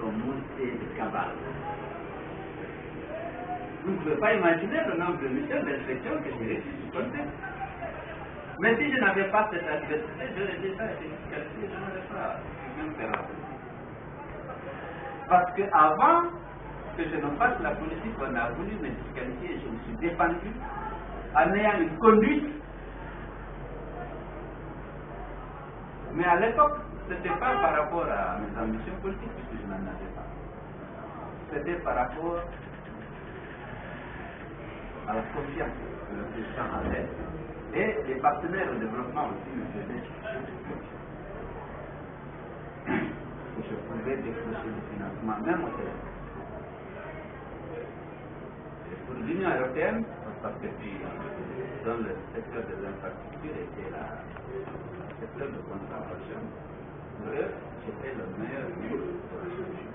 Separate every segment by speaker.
Speaker 1: comme montée de cabale. Vous ne pouvez pas imaginer le nombre de missions d'inspection que j'ai reçues du conseil. Mais si je n'avais pas cette adversité, j'aurais déjà été disqualifié, je n'aurais pas même fait la politique. Parce qu'avant que je ne fasse la politique, on a voulu me disqualifier et je me suis défendu en ayant une conduite. Mais à l'époque, ce n'était pas par rapport à mes ambitions politiques, puisque je n'en avais pas. C'était par rapport à la confiance que le président avait et les partenaires au développement aussi me faisaient. Je pouvais décrocher du financement, même au téléphone. Et pour l'Union européenne, parce que dans le secteur des infrastructures était le secteur de concentration, pour eux, j'étais le meilleur ministre de la solution.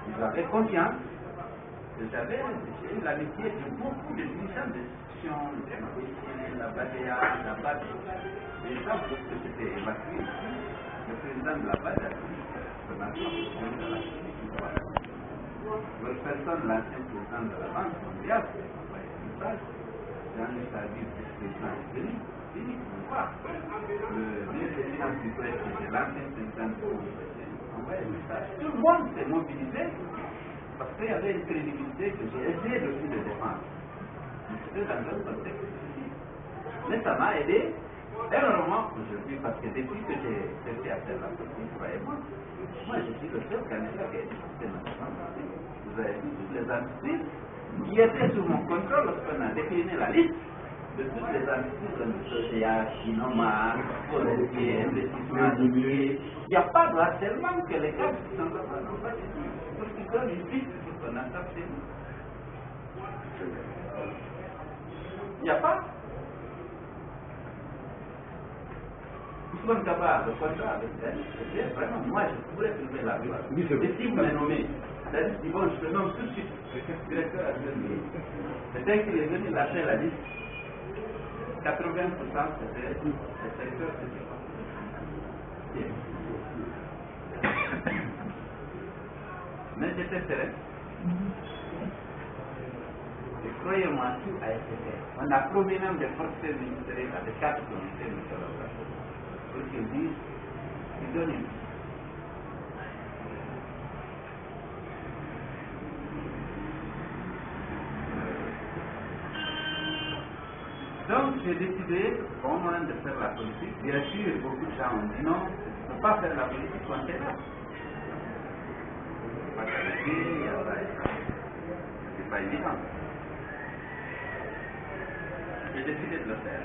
Speaker 1: Ils avaient confiance. J'ai eu l'amitié de beaucoup de dirigeants d'institutions, la BADEA, la BAD. Les gens, lorsque j'étais évacué, le président de la BAD a dit qu'on a besoin de la Wilson, l'ancien président de la Banque mondiale, a envoyé un message. Dans le service du président est venu, le ministre des Finances du Presse, c'était l'ancien président du Conseil, a envoyé un message. Tout le monde s'est mobilisé. Parce qu'il y avait une crédibilité que j'ai essayé aussi de défendre. Mais c'était dans un contexte difficile. Mais ça m'a aidé énormément aujourd'hui parce que depuis que j'ai cherché à faire la politique, voyez-moi, moi je suis le seul candidat qui a été système national. Vous avez vu toutes les entreprises qui étaient sous mon contrôle lorsqu'on a décliné la liste de toutes les entreprises de social, Inoma, forestier, investissement immobilier. Il n'y a pas de harcèlement que les cadres qui sont là-bas n'ont pas dit. Pour qu'ils donnent une piste pour qu'on attrape chez nous. Il n'y a pas. Ousmane Kaba, le contrat avec elle, c'était vraiment, moi je pourrais trouver la gloire. Et si vous me nommez, c'est-à-dire que bon, je te nomme tout de suite, directeur adjoint. C'est-à-dire qu'il est venu lâcher la liste. 80% c'était le secteur c'était pas. Mais j'étais serein. Et croyez-moi, tout a été fait. On a promis même des portefeuilles ministériels à des 4 comités de collaboration. Pour qu'ils disent, ils donnent une. Donc j'ai décidé, au moment de faire la politique, bien sûr, beaucoup de gens ont dit non, il ne faut pas faire la politique quand tu es là. Pas qualifié, c'est pas évident. J'ai décidé de le faire.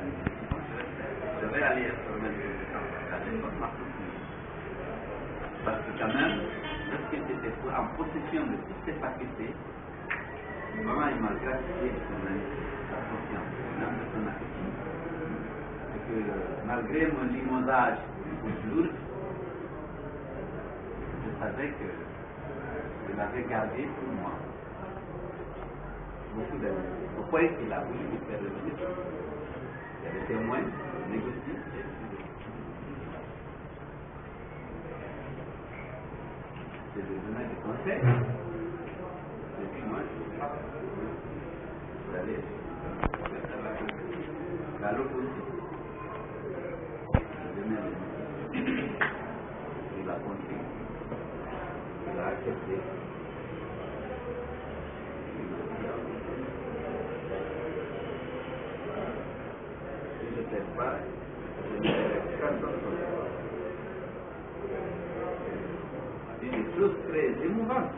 Speaker 1: Je vais aller former le président à l'époque parce que quand même, lorsqu'il était en possession de toutes ses facultés, vraiment il m'a gratifié de sa confiance, même de son appétit. Et que malgré mon limogeage aux lourdes, je savais que je l'avais gardé pour moi. Beaucoup d'amis. Au point qu'il a voulu me faire revenir. Il y a des témoins, négociés. Je donnais des conseils. Et puis moi, je allais à l'opposition. Je donnais des conseils. Il a compris. Il a accepté. Pas, je ne personne c'est des choses très émouvantes.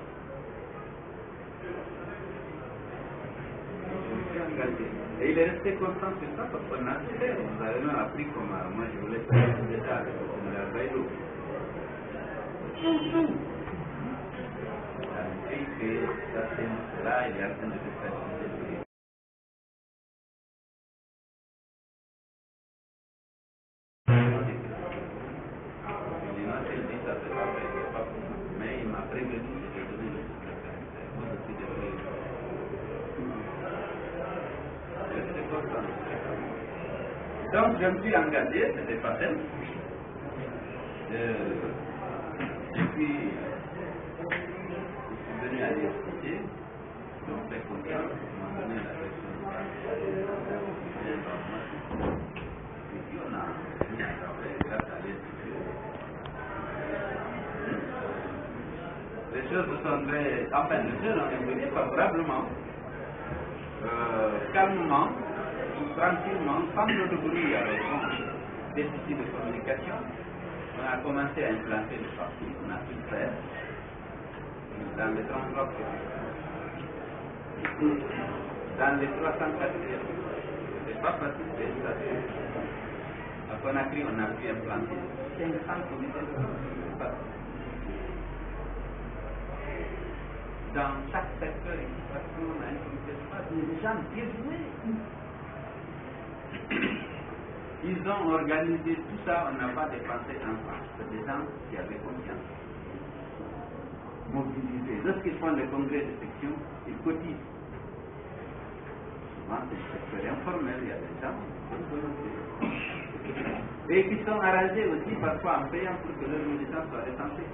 Speaker 1: Je me suis engagé. Et il est resté constant sur ça parce qu'on a fait. Vous avez même appris comment moi je voulais faire un état avec le général Baïdo. Tout. Il a dit que ça c'est cela, il est en train de se faire. Mais il m'a prévenu de donner le secrétaire. Moi, je suis devenu. Je suis content. Donc je me suis engagé, c'était pas simple. Je suis venu à l'université, donc fait confiance, on m'a donné la question de et puis on a travaillé grâce à l'aide de Dieu. Les choses se sont très, enfin les choses ont évolué favorablement, calmement, tranquillement, sans de bruit avec déficit de communication. On a commencé à implanter le parti, on a pu le faire dans les 33 provinces. Dans les 304 pays. C'est pas facile, c'est ça. À Conakry, on a pu implanter 500 comités de parti. Dans chaque secteur d'exploitation, on a un comité de parti. Les gens dévoués. Ils ont organisé tout ça, on n'a pas dépensé un franc. C'est des gens qui avaient confiance. Mobilisés. Lorsqu'ils font les congrès de section, ils cotisent. Souvent, c'est le secteur informel, il y a des gens et qui sont arrangés aussi parfois en payant pour que leurs militants soient recensés.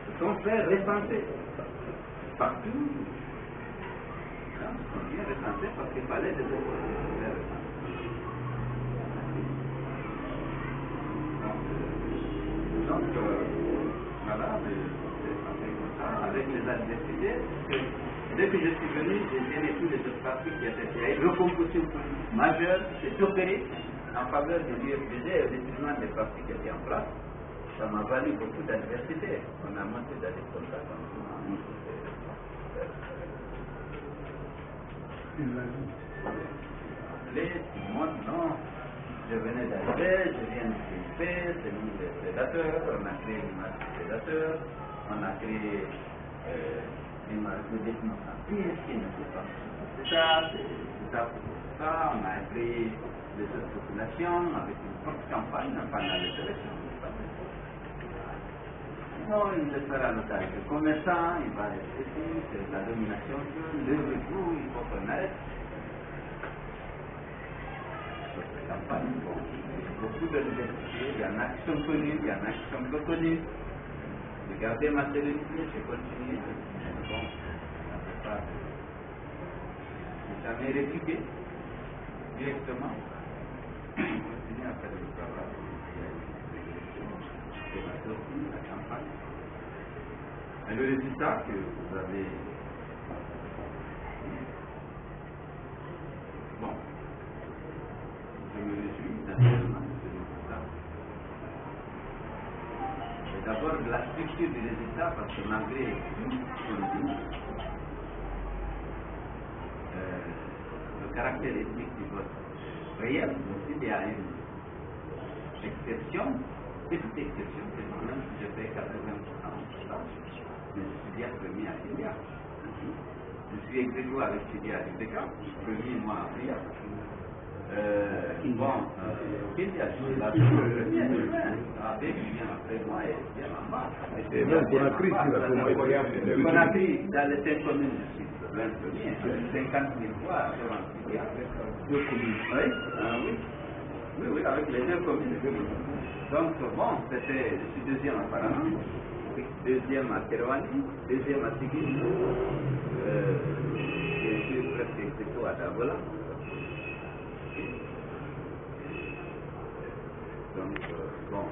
Speaker 1: Ils sont faits recenser partout. Ils sont bien recensés parce qu'il fallait des autres. Donc, voilà, c'est comme ça, avec les adversités. Dès que je suis venu, j'ai géré tous les obstacles qui étaient créés. Recomposition politique majeure, c'est opéré en faveur de l'UFDG et au détriment des partis qui étaient en place. Ça m'a valu beaucoup d'adversité. On a monté dans des contacts. Tout le monde, non. Je venais d'arriver, je viens de CIP, c'est nous les prédateurs, on a créé l'image du prédateur, on a créé l'image de démocratie, qui ne peut pas c'est ça, c'est ça pour ça, on a créé les autres populations avec une forte campagne pendant les élections. Non, il sera l'otage de commerçant, il va rester ici, c'est la domination, le retour, il faut qu'on arrête. Campagne, bon, beaucoup de diversité, il y en a qui sont connus, il y en a qui sont peu connus. Regardez ma télévision, j'ai continué. Bon, ça ne peut pas. J'ai jamais répliqué directement. Je continue à faire le travail. C'est la sortie, la campagne. Et le résultat que vous avez. Bon. Je me réjouis naturellement de ce résultat. Et d'abord de la structure du résultat, parce que malgré nous, le caractère ethnique du vote réel, aussi il y a une exception, petite exception, c'est moi-même si je fais 80% de ça, mais je suis bien premier à Fidia. Je suis ex-aequo avec Fidia à l'UPK, premier moi à Fidia. Bon, Fidia, je suis là, premier, avec qui vient après moi et vient en bas. Conakry, dans les 5 communes, je suis le premier, avec 50 000 voix devant Fidia. Deux communes. Oui, oui, avec les 2 communes. Donc, bon, c'était, je suis deuxième à Parana, deuxième à Kerouani, deuxième à Tigui, je suis presque ex-aequo à Dagola. Donc, bon,